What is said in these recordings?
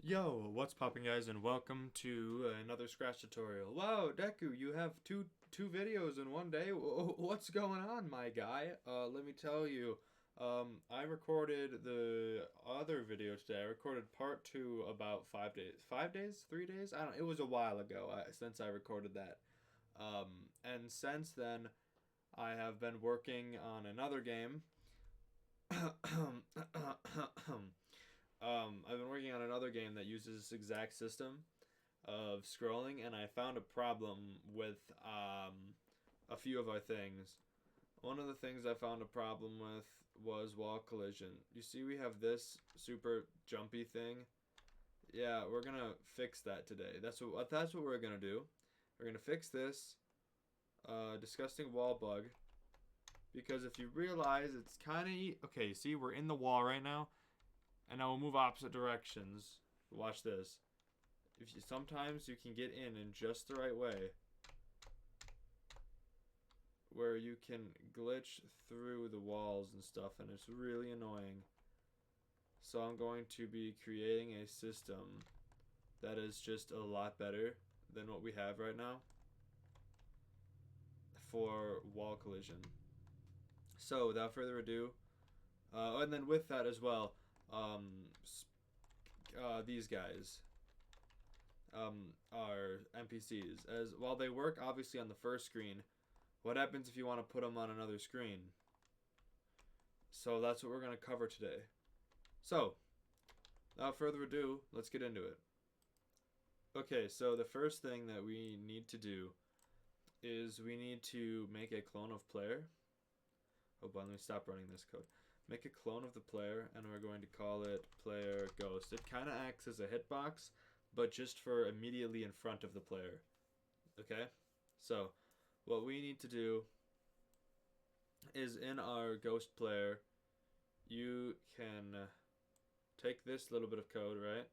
Yo, what's poppin', guys, and welcome to another Scratch tutorial. Wow, Deku, you have two videos in one day. What's going on, my guy? Let me tell you. I recorded the other video today. I recorded part 2 about 5 days. 5 days? 3 days? I don't. It was a while ago since I recorded that. And since then, I have been working on another game. I've been working on another game that uses this exact system of scrolling, and I found a problem with a few of our things. One of the things I found a problem with was wall collision. You see we have this super jumpy thing? Yeah, we're gonna fix that today. That's what we're gonna do. We're gonna fix this disgusting wall bug, because if you realize it's kind of okay, see, we're in the wall right now. And now we'll move opposite directions. Watch this. Sometimes you can get in just the right way, where you can glitch through the walls and stuff, and it's really annoying. So I'm going to be creating a system that is just a lot better than what we have right now for wall collision. So without further ado, and then with that as well, these guys are NPCs. As while they work obviously on the first screen, what happens if you want to put them on another screen? So that's what we're going to cover today. So, without further ado, let's get into it. Okay, so the first thing that we need to do is we need to make a clone of player. Hold on, let me stop running this code. Make a clone of the player, and we're going to call it player ghost. It kind of acts as a hitbox, but just for immediately in front of the player. Okay? So, what we need to do is in our ghost player, you can take this little bit of code, right?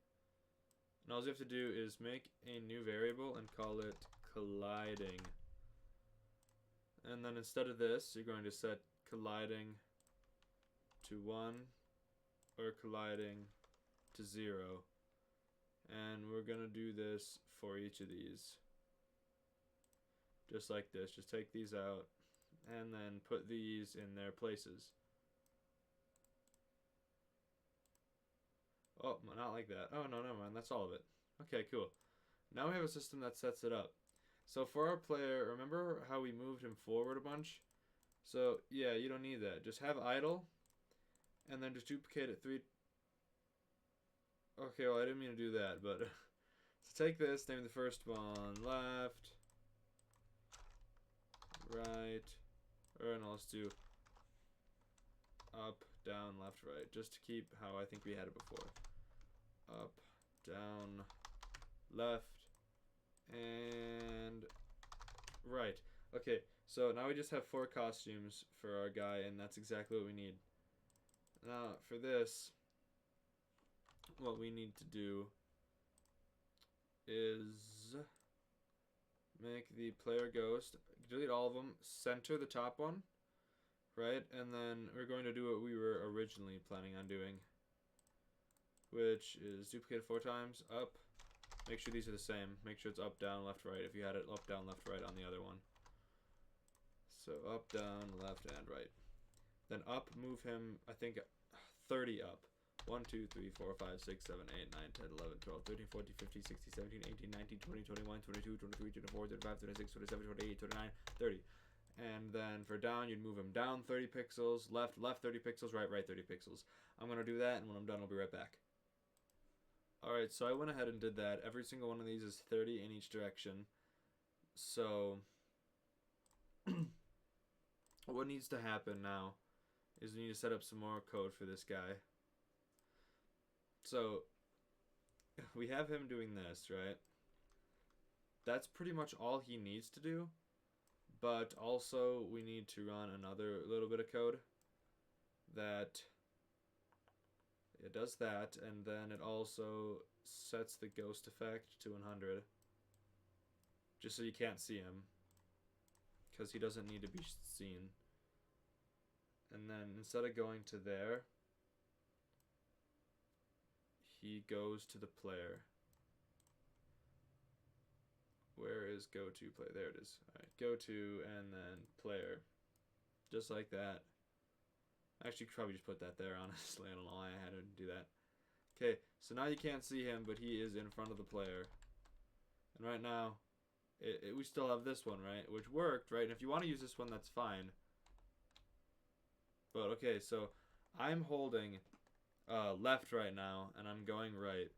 And all you have to do is make a new variable and call it colliding. And then instead of this, you're going to set colliding to 1 or colliding to 0, and we're gonna do this for each of these just like this. Just take these out and then put these in their places. Oh, not like that. Oh no, never mind, that's all of it. Okay, cool. Now we have a system that sets it up. So for our player, remember how we moved him forward a bunch? So yeah, you don't need that. Just have idle and then just duplicate it 3. Okay, well, I didn't mean to do that, but so take this, name the first one left, right, or no, let's do up, down, left, right, just to keep how I think we had it before. Up, down, left, and right. Okay, so now we just have 4 costumes for our guy, and that's exactly what we need. Now, for this, what we need to do is make the player ghost, delete all of them, center the top one, right? And then we're going to do what we were originally planning on doing, which is duplicate 4 times, up, make sure these are the same, make sure it's up, down, left, right, if you had it up, down, left, right on the other one. So up, down, left, and right. Then up, move him, I think, 30 up. 1, 2, 3, 4, 5, 6, 7, 8, 9, 10, 11, 12, 13, 14, 15, 16, 17, 18, 19, 20, 21, 22, 23, 24, 25, 26, 27, 28, 29, 30. And then for down, you'd move him down 30 pixels, left 30 pixels, right 30 pixels. I'm going to do that, and when I'm done, I'll be right back. Alright, so I went ahead and did that. Every single one of these is 30 in each direction. So what needs to happen now is we need to set up some more code for this guy. So we have him doing this, right? That's pretty much all he needs to do, but also we need to run another little bit of code that it does that, and then it also sets the ghost effect to 100, just so you can't see him, because he doesn't need to be seen. And then instead of going to there, he goes to the player. Where is go to play? There it is. All right, go to and then player, just like that. Actually, probably just put that there. Honestly, I don't know why I had to do that. Okay, so now you can't see him, but he is in front of the player. And right now, we still have this one, right? Which worked, right? And if you want to use this one, that's fine. But okay, so I'm holding left right now, and I'm going right.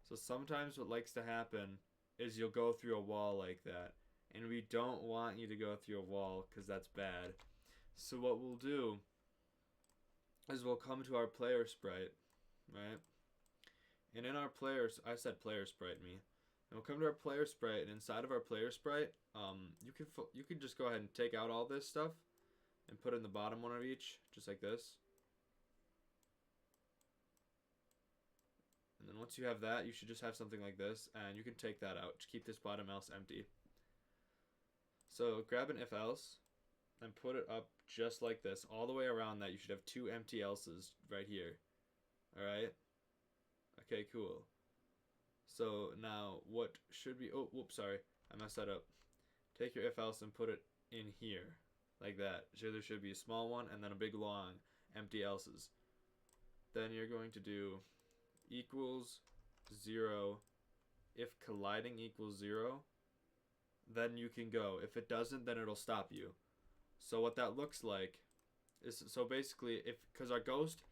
So sometimes what likes to happen is you'll go through a wall like that. And we don't want you to go through a wall, because that's bad. So what we'll do is we'll come to our player sprite, right? And in our players, I said player sprite, me. And we'll come to our player sprite, and inside of our player sprite, you can just go ahead and take out all this stuff and put in the bottom one of each, just like this. And then once you have that, you should just have something like this, and you can take that out. Just keep this bottom else empty. So grab an if else and put it up just like this. All the way around that, you should have 2 empty else's right here. Alright? Okay, cool. So now what should be, oh, whoops, sorry, I messed that up. Take your if else and put it in here, like that. So there should be a small one and then a big long empty else's. Then you're going to do equals 0. If colliding equals 0, then you can go. If it doesn't, then it'll stop you. So what that looks like is, so basically, because our ghost,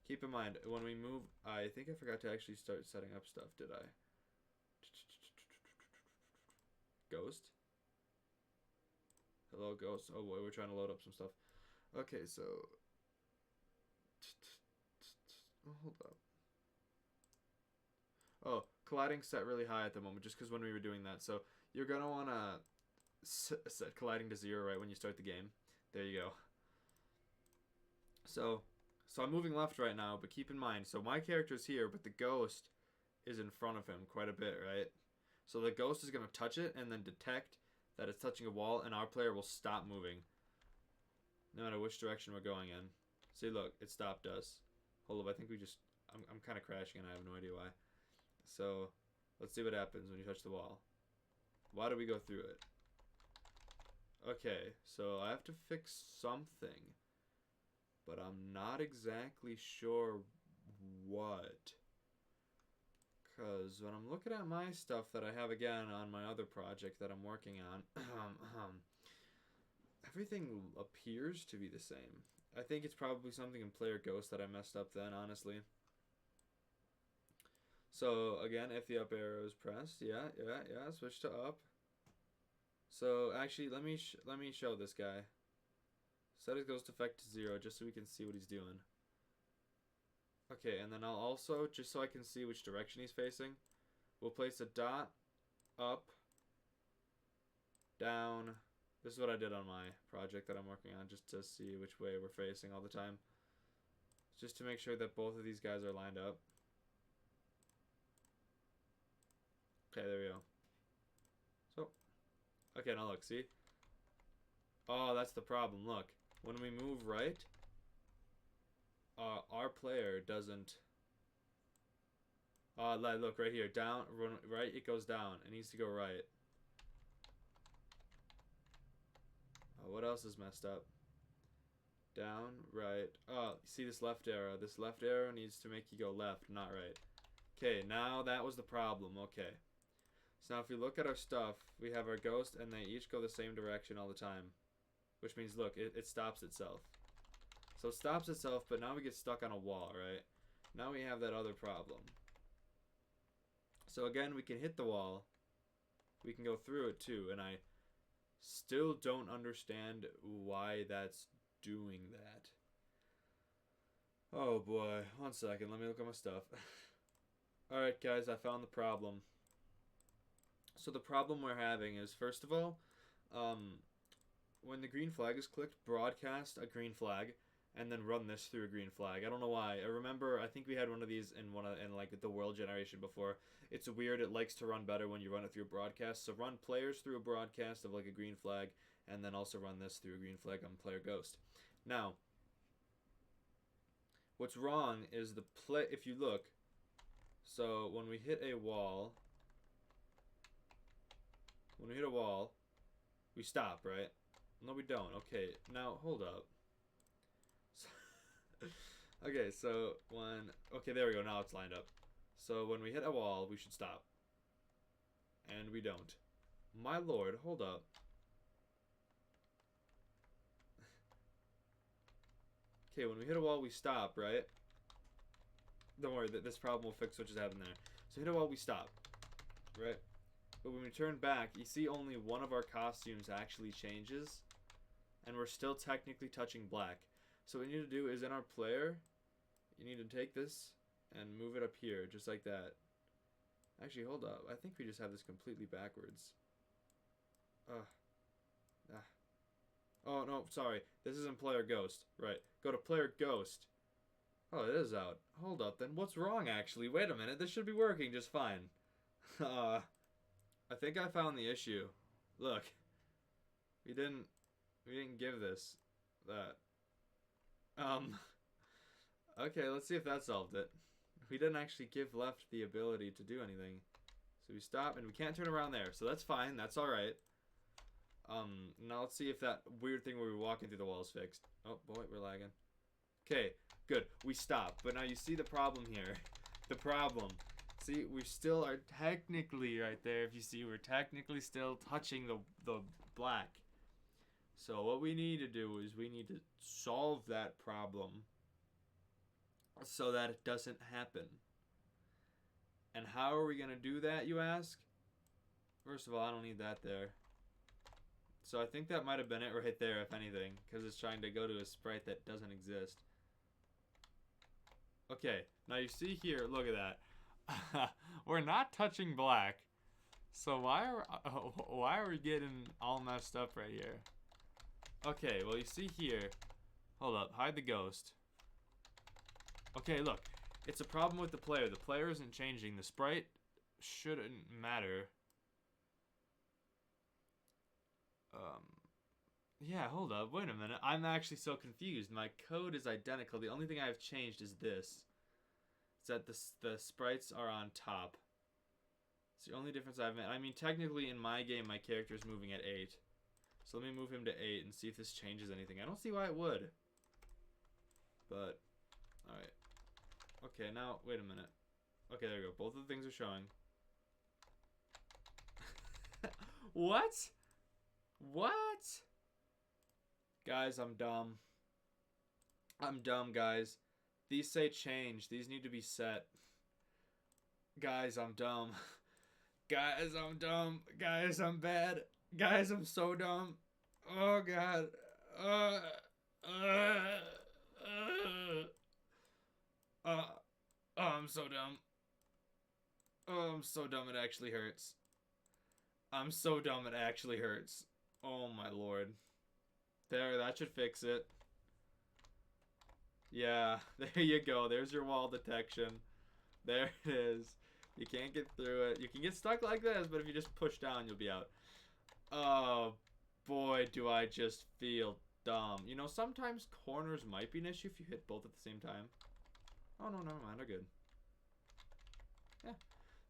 keep in mind, when we move, I think I forgot to actually start setting up stuff, did I? Ghost? Hello, ghost. Oh boy, we're trying to load up some stuff. Okay, so, hold up. Oh, colliding set really high at the moment, just because when we were doing that. So you're going to want to set colliding to 0 right when you start the game. There you go. So I'm moving left right now, but keep in mind, so my character's here, but the ghost is in front of him quite a bit, right? So the ghost is going to touch it and then detect that it's touching a wall, and our player will stop moving no matter which direction we're going in. See, look, it stopped us. Hold up, I think we just, I'm kind of crashing and I have no idea why. So let's see what happens when you touch the wall. Why do we go through it? Okay, so I have to fix something, but I'm not exactly sure what. Because when I'm looking at my stuff that I have again on my other project that I'm working on, everything appears to be the same. I think it's probably something in Player Ghost that I messed up then, honestly. So again, if the up arrow is pressed, yeah, switch to up. So actually, let me show this guy. Set his ghost effect to 0 just so we can see what he's doing. Okay, and then I'll also, just so I can see which direction he's facing, we'll place a dot, up, down. This is what I did on my project that I'm working on, just to see which way we're facing all the time. Just to make sure that both of these guys are lined up. Okay, there we go. So, okay, now look, see? Oh, that's the problem, look. When we move right, our player doesn't... look, right here, down, right, it goes down. It needs to go right. What else is messed up? Down, right. Oh, see this left arrow? This left arrow needs to make you go left, not right. Okay, now that was the problem, okay. So now if we look at our stuff, we have our ghost and they each go the same direction all the time. Which means, look, it stops itself. So it stops itself, but now we get stuck on a wall, right? Now we have that other problem. So again, we can hit the wall. We can go through it too, and I still don't understand why that's doing that. Oh boy, 1 second, let me look at my stuff. Alright guys, I found the problem. So the problem we're having is, first of all, when the green flag is clicked, broadcast a green flag, and then run this through a green flag. I don't know why. I remember, I think we had one of these in like the world generation before. It's weird. It likes to run better when you run it through a broadcast. So run players through a broadcast of like a green flag, and then also run this through a green flag on player ghost. Now, what's wrong is if you look, So when we hit a wall, we stop, right? No, we don't. Okay, now hold up. Okay, so okay, there we go. Now it's lined up. So when we hit a wall, we should stop. And we don't. My lord, hold up. Okay, when we hit a wall, we stop, right? Don't worry, this problem will fix what just happened there. So hit a wall, we stop, right? But when we turn back, you see only one of our costumes actually changes, and we're still technically touching black. So what you need to do is in our player, you need to take this and move it up here, just like that. Actually, hold up. I think we just have this completely backwards. Oh, no, sorry. This isn't player ghost. Right. Go to player ghost. Oh, it is out. Hold up, then. What's wrong, actually? Wait a minute. This should be working just fine. I think I found the issue. Look. We didn't give this that. Okay, let's see if that solved it. We didn't actually give left the ability to do anything. So we stop, and we can't turn around there. So that's fine. That's alright. Now let's see if that weird thing where we were walking through the wall is fixed. Oh, boy, we're lagging. Okay, good. We stopped. But now you see the problem here. The problem. See, we still are technically right there. If you see, we're technically still touching the black. So what we need to do is we need to solve that problem so that it doesn't happen. And how are we going to do that, you ask? First of all, I don't need that there. So I think that might have been it right there, if anything, because it's trying to go to a sprite that doesn't exist. Okay, now you see here, look at that. We're not touching black. So why are we getting all messed up right here? Okay, well you see here. Hold up, hide the ghost. Okay, look. It's a problem with the player. The player isn't changing. The sprite shouldn't matter. Yeah, hold up. Wait a minute. I'm actually so confused. My code is identical. The only thing I've changed is this. It's that the sprites are on top. It's the only difference I've made. I mean, technically in my game, my character is moving at 8. So let me move him to 8 and see if this changes anything. I don't see why it would. But, alright. Okay, now, wait a minute. Okay, there we go. Both of the things are showing. What? What? Guys, I'm dumb. I'm dumb, guys. These say change. These need to be set. Guys, I'm dumb. Guys, I'm dumb. Guys, I'm bad. Guys, I'm so dumb. Oh, God. Oh, I'm so dumb. Oh, I'm so dumb it actually hurts. I'm so dumb it actually hurts. Oh, my lord. There, that should fix it. Yeah, there you go. There's your wall detection. There it is. You can't get through it. You can get stuck like this, but if you just push down, you'll be out. Oh, boy, do I just feel dumb. You know, sometimes corners might be an issue if you hit both at the same time. Oh, no, never mind. They're good. Yeah.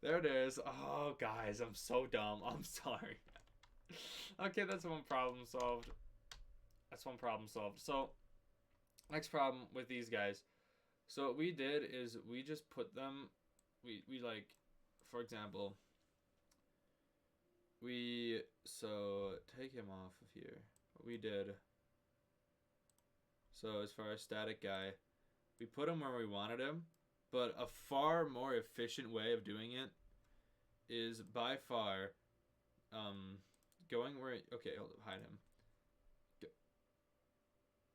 There it is. Oh, guys, I'm so dumb. I'm sorry. Okay, that's one problem solved. That's one problem solved. So, next problem with these guys. So what we did is we just put them, we like, for example, so take him off of here. What we did, so as far as static guy, we put him where we wanted him, but a far more efficient way of doing it is by far, going where, okay, hold up, hide him.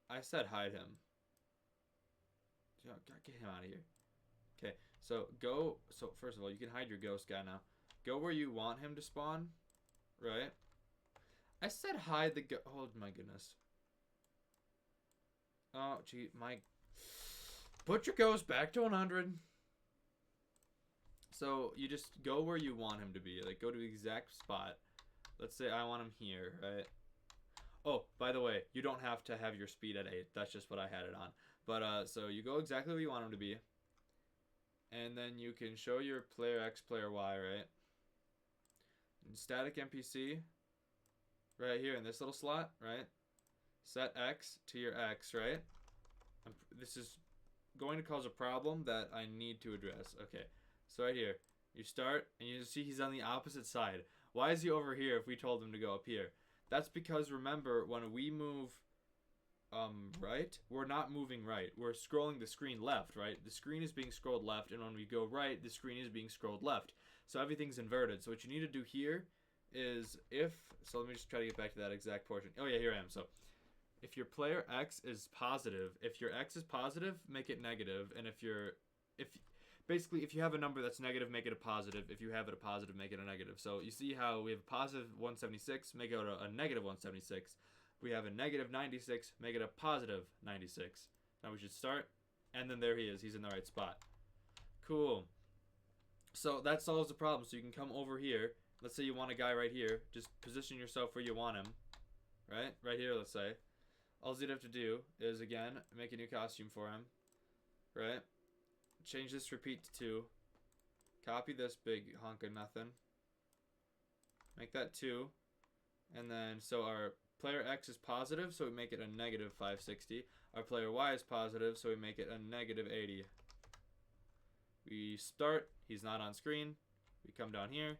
I said hide him. Get him out of here. Okay, so go. So first of all, you can hide your ghost guy now. Go where you want him to spawn, right? I said hide the oh my goodness. Oh gee, my. Put your ghost back to 100. So you just go where you want him to be. Like go to the exact spot. Let's say I want him here, right? Oh, by the way, you don't have to have your speed at 8. That's just what I had it on. But, so you go exactly where you want him to be. and then you can show your player X, player Y, right? And static NPC, right here in this little slot, right? Set X to your X, right? This is going to cause a problem that I need to address. Okay, so right here, you start, and you see he's on the opposite side. Why is he over here if we told him to go up here? That's because, remember, when we move right, we're not moving right. We're scrolling the screen left, right? The screen is being scrolled left, and when we go right, the screen is being scrolled left. So everything's inverted. So what you need to do here is so let me just try to get back to that exact portion. Oh yeah, here I am. So if your player X is positive, if your X is positive, make it negative, and if you have a number that's negative, make it a positive. If you have it a positive, make it a negative. So you see how we have a positive 176, make it a negative 176. We have a negative 96, make it a positive 96. Now we should start, and then there he is. He's in the right spot. Cool. So that solves the problem. So you can come over here. Let's say you want a guy right here. Just position yourself where you want him. Right here, let's say. All you'd have to do is, again, make a new costume for him. Right? Change this repeat to 2. Copy this big hunk of nothing. Make that 2. And then, so our player X is positive, so we make it a negative 560. Our player Y is positive, so we make it a negative 80. We start. He's not on screen. We come down here.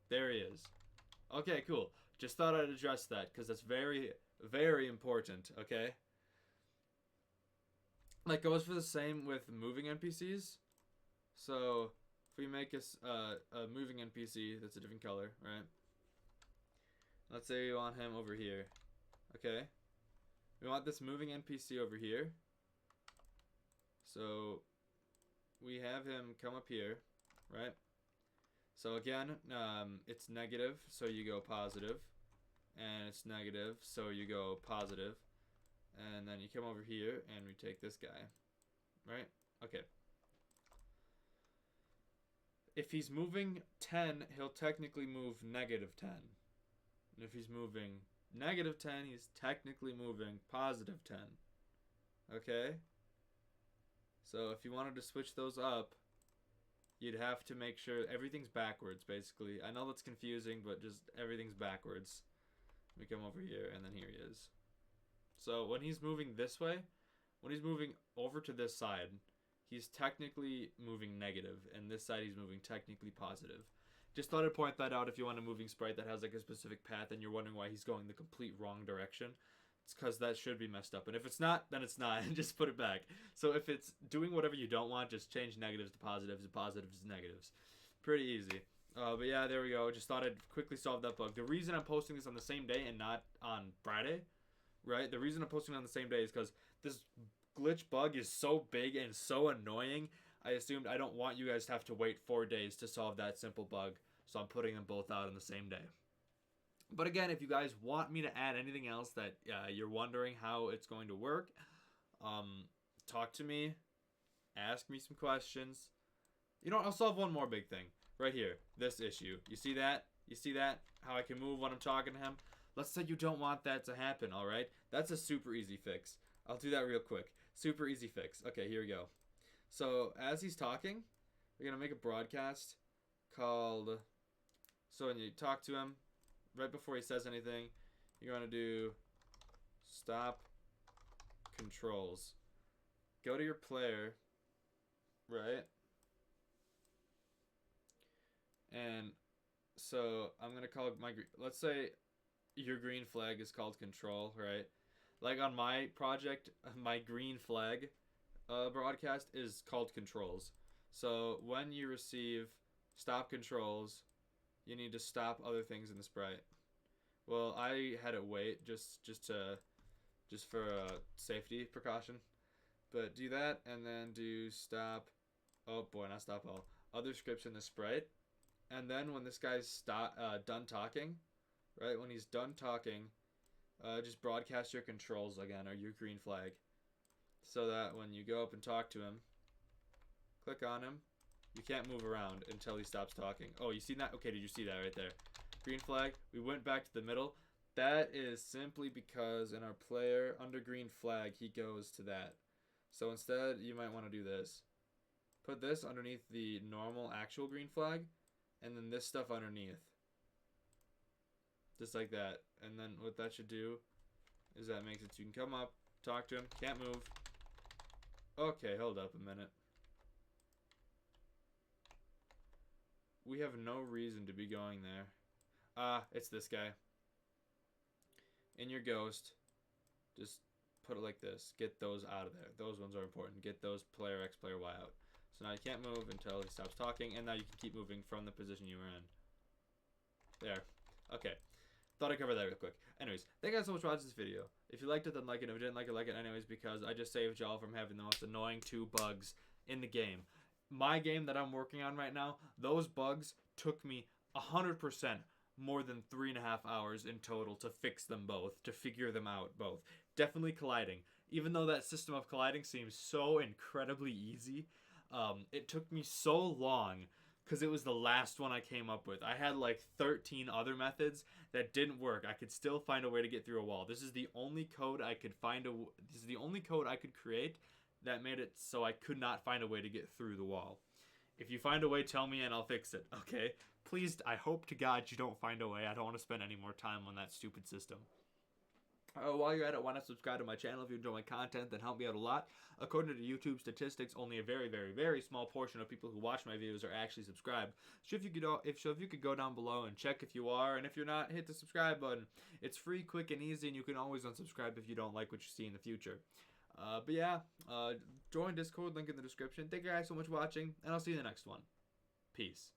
There he is. Okay, cool. Just thought I'd address that because that's very, very important, okay? Like, goes for the same with moving NPCs. So, if we make a moving NPC that's a different color, right? Let's say we want him over here. Okay? We want this moving NPC over here. So, we have him come up here, right? So again, it's negative, so you go positive. And it's negative, so you go positive. And then you come over here, and we take this guy. Right? Okay. If he's moving 10, he'll technically move negative 10. And if he's moving negative 10, he's technically moving positive 10. Okay? So if you wanted to switch those up, you'd have to make sure everything's backwards, basically. I know that's confusing, but just everything's backwards. We come over here, and then here he is. So when he's moving this way, when he's moving over to this side, he's technically moving negative, and this side he's moving technically positive. Just thought I'd point that out if you want a moving sprite that has like a specific path and you're wondering why he's going the complete wrong direction. It's because that should be messed up. And if it's not, then it's not, and just put it back. So if it's doing whatever you don't want, just change negatives to positives and positives to negatives. Pretty easy. But yeah, there we go. Just thought I'd quickly solve that bug. The reason I'm posting this on the same day and not on Friday, right? The reason I'm posting it on the same day is because this glitch bug is so big and so annoying. I assumed I don't want you guys to have to wait 4 days to solve that simple bug. So I'm putting them both out on the same day. But again, if you guys want me to add anything else that you're wondering how it's going to work, talk to me, ask me some questions. You know what? I'll solve one more big thing right here. This issue. You see that? You see that? How I can move when I'm talking to him? Let's say you don't want that to happen, all right? That's a super easy fix. I'll do that real quick. Super easy fix. Okay, here we go. So as he's talking, we're going to make a broadcast called... So when you talk to him, right before he says anything, you're going to do stop controls. Go to your player, right? And so I'm going to call my, let's say your green flag is called control, right? Like on my project, my green flag broadcast is called controls. So when you receive stop controls, you need to stop other things in the sprite. Well, I had it wait just for a safety precaution. But do that and then do stop. Oh boy, not stop all. Other scripts in the sprite. And then when this guy's done talking, right? When he's done talking, just broadcast your controls again or your green flag, so that when you go up and talk to him, click on him. You can't move around until he stops talking. Oh, you see that? Okay, did you see that right there? Green flag. We went back to the middle. That is simply because in our player, under green flag, he goes to that. So instead, you might want to do this. put this underneath the normal actual green flag, and then this stuff underneath. Just like that. And then what that should do is that makes it so you can come up, talk to him, can't move. Okay, hold up a minute. We have no reason to be going there. It's this guy. In your ghost, just put it like this. Get those out of there. Those ones are important. Get those player X, player Y out. So now you can't move until he stops talking, and now you can keep moving from the position you were in. There. Okay. Thought I'd cover that real quick. Anyways, thank you guys so much for watching this video. If you liked it, then like it. If you didn't like it anyways, because I just saved y'all from having the most annoying 2 bugs in the game. My game that I'm working on right now, those bugs took me 100% more than 3.5 hours in total to fix them both, to figure them out both. Definitely colliding. Even though that system of colliding seems so incredibly easy, it took me so long because it was the last one I came up with. I had like 13 other methods that didn't work. I could still find a way to get through a wall. This is the only code I could this is the only code I could create that made it so I could not find a way to get through the wall. If you find a way, tell me and I'll fix it, okay? Please, I hope to God you don't find a way. I don't want to spend any more time on that stupid system. While you're at it, why not subscribe to my channel if you enjoy my content? That help me out a lot. According to YouTube statistics, only a very, very, very small portion of people who watch my videos are actually subscribed. So if you could go down below and check if you are, and if you're not, hit the subscribe button. It's free, quick, and easy, and you can always unsubscribe if you don't like what you see in the future. But yeah, join Discord, link in the description. Thank you guys so much for watching, and I'll see you in the next one. Peace.